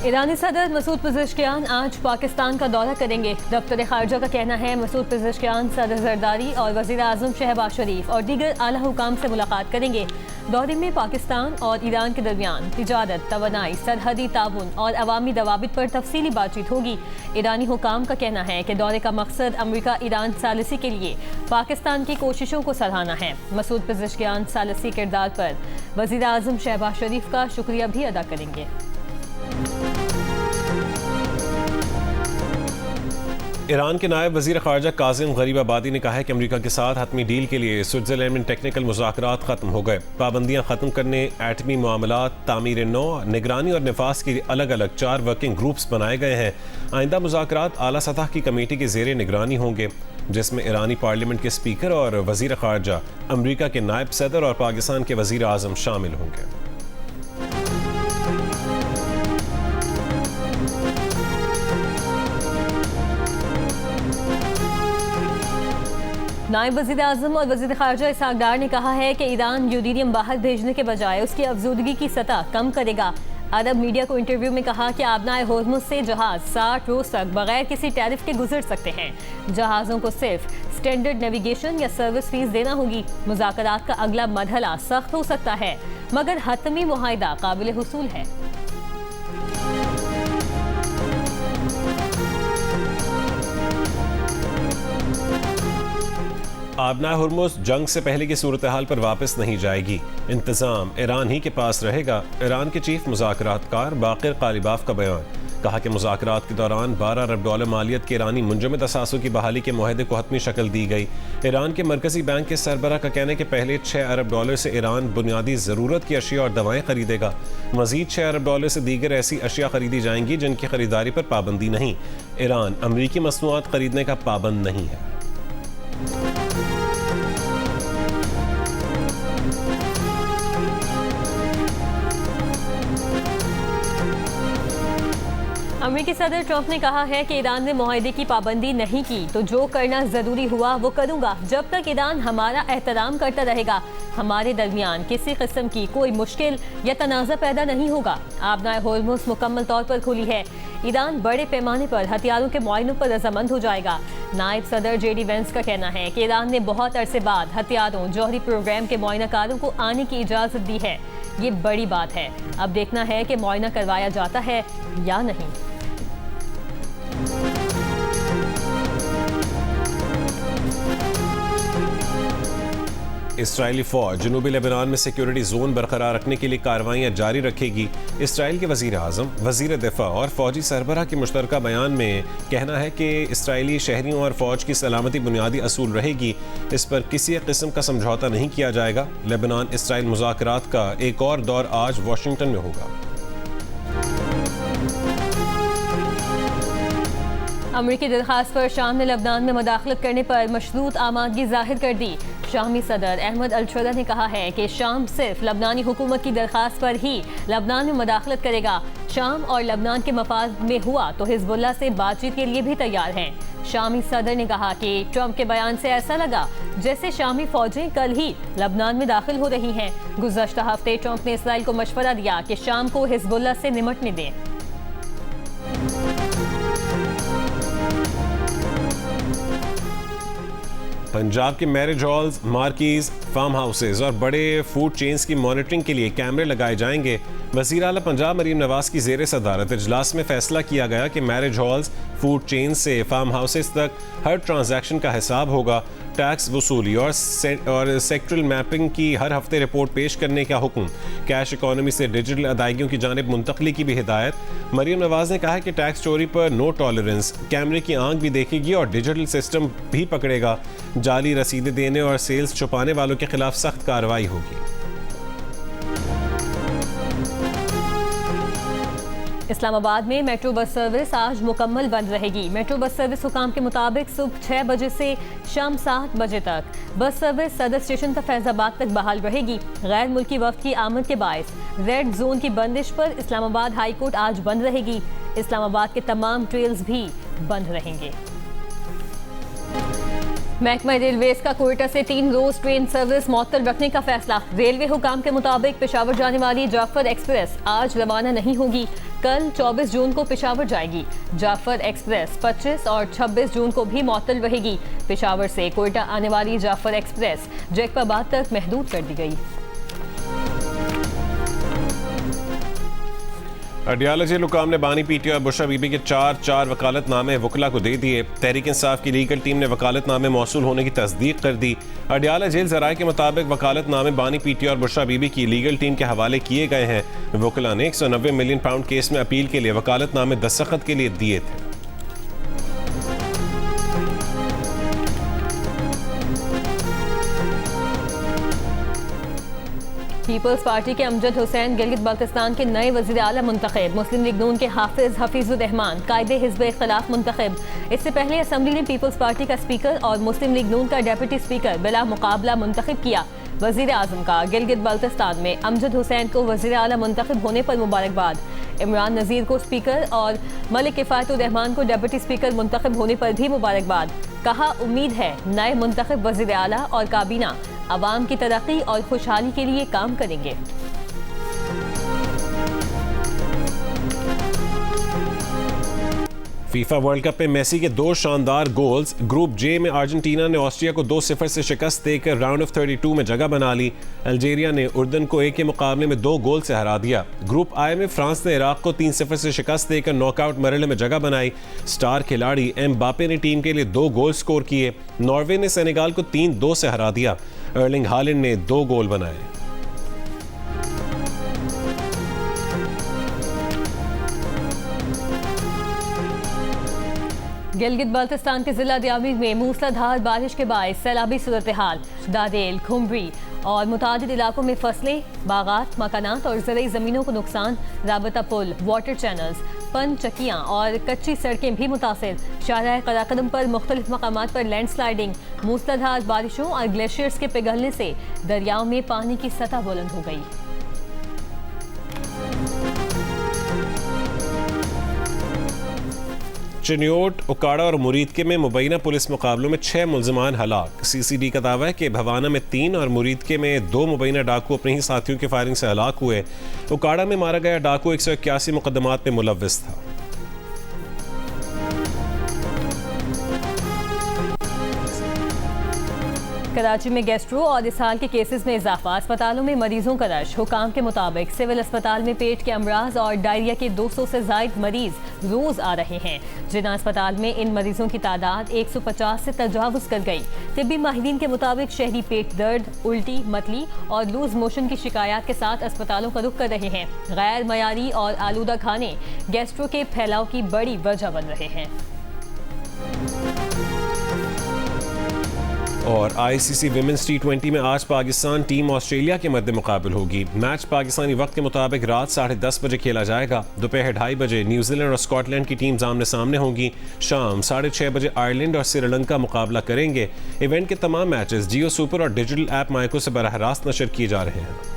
ईरानी सदर मसूद पेज़ेश्कियान आज पाकिस्तान का दौरा करेंगे। दफ्तर खारजा का कहना है मसूद पेज़ेश्कियान सदर जरदारी और वज़ीर आज़म शहबाज शरीफ और दीगर आला हुकाम से मुलाकात करेंगे। दौरे में पाकिस्तान और ईरान के दरमियान तिजारत, तवानाई, सरहदी ताउन और अवामी दवाबित पर तफसीली बातचीत होगी। ईरानी हुकाम का कहना है कि दौरे का मकसद अमरीका ईरान सालिसी के लिए पाकिस्तान की कोशिशों को सराहना है। मसूद पेज़ेश्कियान सालिसी किरदार पर वज़ीर आज़म शहबाज शरीफ का शुक्रिया भी अदा करेंगे। ईरान के नायब वज़ीर ख़ारजा कासिम गरीबाबादी ने कहा है कि अमरीका के साथ हतमी डील के लिए स्विट्ज़रलैंड में टेक्निकल मुज़ाकरात ख़त्म हो गए। पाबंदियाँ ख़त्म करने, एटमी मामलात, तामीर नौ, निगरानी और निफास के अलग अलग 4 वर्किंग ग्रुप्स बनाए गए हैं। आइंदा मुज़ाकरात आला सतह की कमेटी के ज़ेरे निगरानी होंगे, जिसमें ईरानी पार्लियामेंट के स्पीकर और वज़ीर ख़ारजा, अमरीका के नायब सदर और पाकिस्तान के वज़ीर आज़म शामिल होंगे। नायब वज़ीर आज़म और वज़ीर ख़ारजा इसहाक़ डार ने कहा है कि ईरान यूरेनियम बाहर भेजने के बजाय उसकी अफजूदगी की सतह कम करेगा। अरब मीडिया को इंटरव्यू में कहा कि आबनाए होर्मुज़ से जहाज़ 60 रोज़ तक बगैर किसी टैरिफ के गुजर सकते हैं। जहाज़ों को सिर्फ स्टैंडर्ड नेविगेशन या सर्विस फीस देना होगी। मुज़ाकरात का अगला मरहला सख्त हो सकता है, मगर हतमी मुआहिदा काबिल हुसूल है। आबनाए होर्मुज़ जंग से पहले की सूरत हाल पर वापस नहीं जाएगी। इंतज़ाम ईरान ही के पास रहेगा। ईरान के चीफ मुज़ाकरातकार बाक़िर क़ालिबाफ का बयान। कहा कि मुज़ाकरात के दौरान $12 अरब मालियत के ईरानी मुंजमद असासों की बहाली के मुआहदे को हतमी शक्ल दी गई। ईरान के मरकज़ी बैंक के सरबराह का कहना है कि पहले $6 अरब से ईरान बुनियादी ज़रूरत की अशिया और दवाएँ खरीदेगा। मज़ीद $6 अरब से दीगर ऐसी अशिया खरीदी जाएंगी जिनकी खरीदारी पर पाबंदी नहीं। ईरान अमरीकी मसनूआत खरीदने का पाबंद नहीं है। अमेरिकी सदर ट्रंप ने कहा है कि ईरान ने मुआहदे की पाबंदी नहीं की तो जो करना ज़रूरी हुआ वो करूँगा। जब तक ईरान हमारा एहतराम करता रहेगा, हमारे दरमियान किसी किस्म की कोई मुश्किल या तनाज़ा पैदा नहीं होगा। आबनाए होर्मुज़ मुकम्मल तौर पर खुली है। ईरान बड़े पैमाने पर हथियारों के मुआयनों पर रजामंद हो जाएगा। नायब सदर JD वेंस का कहना है कि ईरान ने बहुत अरसे बाद हथियारों जौहरी प्रोग्राम के मुआयनाकारों को आने की इजाज़त दी है। ये बड़ी बात है। अब देखना है कि मुआयना करवाया जाता है या नहीं। इसराइली फ़ौज जनूबी लेबनान में सिक्योरिटी जोन बरकरार रखने के लिए कार्रवाइयाँ जारी रखेगी। इसराइल के वज़ीर आज़म, वज़ीर दिफ़ा और फ़ौजी सरबराह के मुश्तरका बयान में कहना है कि इसराइली शहरियों और फ़ौज की सलामती बुनियादी असूल रहेगी। इस पर किसी किस्म का समझौता नहीं किया जाएगा। लेबनान इसराइल मुज़ाकरात का एक और दौर आज वाशिंगटन में होगा। अमरीकी दरख्वास्त पर शाम ने लबनान में मुदाखलत करने पर मशरूत आमादगी जाहिर कर दी। शामी सदर अहमद अल-शुरा ने कहा है कि शाम सिर्फ लबनानी हुकूमत की दरख्वास्त पर ही लबनान में मुदाखलत करेगा। शाम और लबनान के मफाद में हुआ तो हिजबुल्लाह से बातचीत के लिए भी तैयार हैं। शामी सदर ने कहा कि ट्रंप के बयान से ऐसा लगा जैसे शामी फौजें कल ही लबनान में दाखिल हो रही हैं। गुज़श्ता हफ्ते ट्रंप ने इसराइल को मशवरा दिया कि शाम को हिजबुल्लाह से निमटने दें। पंजाब के marriage halls, marquees, farm houses और बड़े फूड चेन्स की मॉनिटरिंग के लिए कैमरे लगाए जाएंगे। वज़ीर आला पंजाब मरीम नवाज की ज़ेर सदारत इजलास में फैसला किया गया कि मैरिज हॉल्स, फूड चेन्स से फार्म हाउसेज तक हर ट्रांजैक्शन का हिसाब होगा। टैक्स वसूली और सेक्टरल मैपिंग की हर हफ्ते रिपोर्ट पेश करने का हुक्म। कैश इकॉनमी से डिजिटल अदायगियों की जानिब मुंतकली की भी हिदायत। मरीम नवाज ने कहा कि टैक्स चोरी पर नो टॉलरेंस, कैमरे की आंख भी देखेगी और डिजिटल सिस्टम भी पकड़ेगा। जाली रसीदें देने और सेल्स छुपाने वालों के खिलाफ सख्त कार्रवाई होगी। इस्लामाबाद में मेट्रो बस सर्विस आज मुकम्मल बंद रहेगी। मेट्रो बस सर्विस हुकाम के मुताबिक सुबह 6 बजे से शाम 7 बजे तक बस सर्विस सदर स्टेशन तक फैजाबाद तक बहाल रहेगी। गैर मुल्की वफ्द की आमद के बायस रेड जोन की बंदिश पर इस्लामाबाद हाई कोर्ट आज बंद रहेगी। इस्लामाबाद के तमाम ट्रेल्स भी बंद रहेंगे। महकमा रेलवेज का कोयटा से 3 रोज ट्रेन सर्विस मुअत्तल रखने का फैसला। रेलवे हुकाम के मुताबिक पेशावर जाने वाली जाफर एक्सप्रेस आज रवाना नहीं होगी। कल 24 जून को पेशावर जाएगी। जाफर एक्सप्रेस 25 और 26 जून को भी मुअत्तल रहेगी। पेशावर से कोयटा आने वाली जाफर एक्सप्रेस जैकबाबाद तक महदूद कर दी गई। अडियाला जेल हुकाम ने बानी पीटी और बुशरा बीबी के 4 वकालतनामे वकला को दे दिए। तहरीक इंसाफ की लीगल टीम ने वकालतनामे मौसूल होने की तस्दीक कर दी। अडियाला जेल जराये के मुताबिक वकालतनामे बानी पीटी और बुशरा बीबी की लीगल टीम के हवाले किए गए हैं। वकला ने 190 मिलियन पाउंड केस में अपील के लिए वकालतनामे दस्तखत के लिए दिए थे। पीपल्स पार्टी के अमजद हुसैन गिलगित बाल्तिस्तान के नए वज़ीर आला मुंतखब। मुस्लिम लीग नून के हाफिज हफीजुर रहमान कायदे हिज़्ब इख्तिलाफ मुंतखब। इससे पहले असम्बली ने पीपल्स पार्टी का स्पीकर और मुस्लिम लीग नून का डेप्यूटी स्पीकर बिला मुकाबला मुंतखब किया। वज़ीर आज़म का गिलगित बाल्तिस्तान में अमजद हुसैन को वज़ीर आला मुंतखब होने पर मुबारकबाद। इमरान नज़ीर को स्पीकर और मलिक किफ़ायतुर रहमान को डेप्यूटी स्पीकर मुंतखब होने पर भी मुबारकबाद। कहा, उम्मीद है नए मुंतखब वज़ीर आला और काबीना अवाम की तरक्की और खुशहाली के लिए काम करेंगे। फीफा वर्ल्ड कप में मेसी के 2 शानदार गोल्स। ग्रुप जे में अर्जेंटीना ने ऑस्ट्रिया को 2-0 से शिकस्त देकर राउंड ऑफ 32 में जगह बना ली। अल्जीरिया ने उर्दन को 1 के मुकाबले में 2 गोल से हरा दिया। ग्रुप आई में फ्रांस ने इराक को 3-0 से शिकस्त देकर नॉकआउट मरहले में जगह बनाई। स्टार खिलाड़ी एम्बापे ने टीम के लिए 2 गोल स्कोर किए। नॉर्वे ने सेनेगाल को 3-2 से हरा दिया। अर्लिंग हालैंड ने 2 गोल बनाए। गिलगित बाल्तिस्तान के जिला दियामी में मूसलाधार बारिश के बायस सैलाबी सूरत हाल। दादेल, खुम्बरी और मुतादिद इलाकों में फसलें, बागात, मकानात और ज़रई ज़मीनों को नुकसान। राबता पुल, वाटर चैनल्स, पन चक्कियाँ और कच्ची सड़कें भी मुतासिर। शाहराह कराकदम पर मुख्तलिफ मकामात पर लैंडस्लाइडिंग। मूसलाधार बारिशों और ग्लेशियर्स के पिघलने से दरियाओं में पानी की सतह बुलंद हो गई। चिन्योट, उकाड़ा और मुरीदके में मुबैना पुलिस मुकाबलों में 6 मुल्ज़िमान हलाक। सीसीडी का दावा है कि भवाना में 3 और मुरीदके में 2 मुबैना डाकू अपने ही साथियों की फायरिंग से हलाक हुए। उकाड़ा में मारा गया डाकू 181 मुकदमात में मुलव्विस था। कराची में गैस्ट्रो और इसहाल के केसेस में इजाफा। अस्पतालों में मरीजों का रश। हुकाम के मुताबिक सिविल अस्पताल में पेट के अमराज और डायरिया के 200 से जायद मरीज रोज आ रहे हैं। जिना अस्पताल में इन मरीजों की तादाद 150 से तजावुज कर गई। तिब्बी माहिरीन के मुताबिक शहरी पेट दर्द, उल्टी, मतली और लूज मोशन की शिकायत के साथ अस्पतालों का रुख कर रहे हैं। गैर मयारी और आलूदा खाने गैस्ट्रो के फैलाव की बड़ी वजह बन रहे हैं। और आईसीसी विमेंस T20 में आज पाकिस्तान टीम ऑस्ट्रेलिया के मद्दे मुकाबल होगी। मैच पाकिस्तानी वक्त के मुताबिक रात 10:30 बजे खेला जाएगा। दोपहर 2:30 बजे न्यूजीलैंड और स्कॉटलैंड की टीम आमने सामने होंगी। शाम 6:30 बजे आयरलैंड और श्रीलंका मुकाबला करेंगे। इवेंट के तमाम मैचेस जियो सुपर और डिजिटल ऐप माइको से बराह रास्त नशर किए जा रहे हैं।